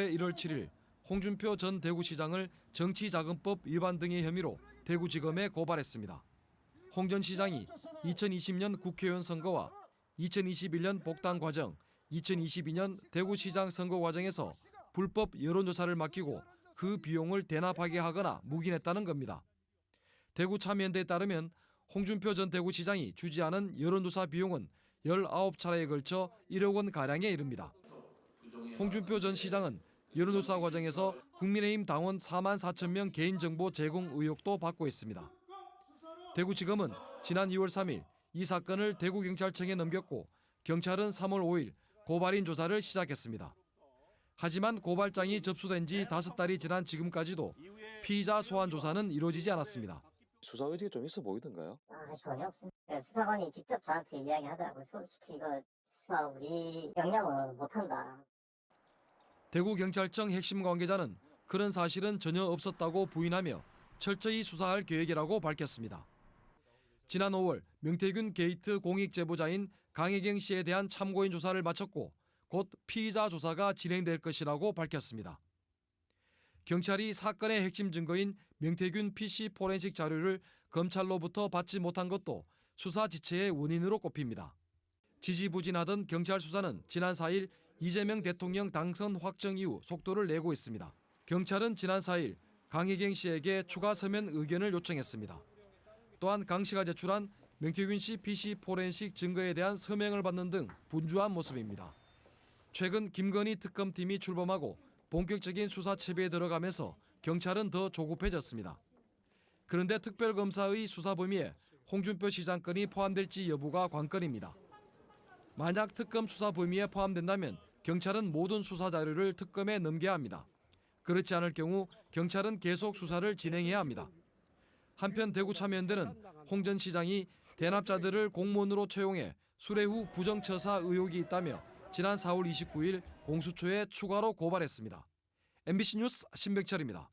올해 1월 7일 홍준표 전 대구시장을 정치자금법 위반 등의 혐의로 대구지검에 고발했습니다. 홍 전 시장이 2020년 국회의원 선거와 2021년 복당 과정, 2022년 대구시장 선거 과정에서 불법 여론조사를 맡기고 그 비용을 대납하게 하거나 묵인했다는 겁니다. 대구참여연대에 따르면 홍준표 전 대구시장이 주지하는 여론조사 비용은 19차례에 걸쳐 1억 원가량에 이릅니다. 홍준표 전 시장은 여론조사 과정에서 국민의힘 당원 4만 4천 명 개인정보 제공 의혹도 받고 있습니다. 대구지검은 지난 2월 3일 이 사건을 대구경찰청에 넘겼고 경찰은 3월 5일 고발인 조사를 시작했습니다. 하지만 고발장이 접수된 지 5달이 지난 지금까지도 피의자 소환 조사는 이루어지지 않았습니다. 수사 의지가 좀 있어 보이던가요? 전혀 없습니다. 수사관이 직접 저한테 이야기하더라고요. 솔직히 이거 수사 우리 역량으로 못한다. 대구경찰청 핵심 관계자는 그런 사실은 전혀 없었다고 부인하며 철저히 수사할 계획이라고 밝혔습니다. 지난 5월 명태균 게이트 공익 제보자인 강혜경 씨에 대한 참고인 조사를 마쳤고 곧 피의자 조사가 진행될 것이라고 밝혔습니다. 경찰이 사건의 핵심 증거인 명태균 PC 포렌식 자료를 검찰로부터 받지 못한 것도 수사 지체의 원인으로 꼽힙니다. 지지부진하던 경찰 수사는 지난 4일 이재명 대통령 당선 확정 이후 속도를 내고 있습니다. 경찰은 지난 4일 강혜경 씨에게 추가 서면 의견을 요청했습니다. 또한 강 씨가 제출한 명태균 씨 PC 포렌식 증거에 대한 서명을 받는 등 분주한 모습입니다. 최근 김건희 특검팀이 출범하고 본격적인 수사 채비에 들어가면서 경찰은 더 조급해졌습니다. 그런데 특별검사의 수사 범위에 홍준표 시장 건이 포함될지 여부가 관건입니다. 만약 특검 수사 범위에 포함된다면 경찰은 모든 수사 자료를 특검에 넘겨야 합니다. 그렇지 않을 경우 경찰은 계속 수사를 진행해야 합니다. 한편 대구참여연대는 홍 전 시장이 대납자들을 공무원으로 채용해 수뢰 후 부정처사 의혹이 있다며 지난 4월 29일 공수처에 추가로 고발했습니다. MBC 뉴스 신백철입니다.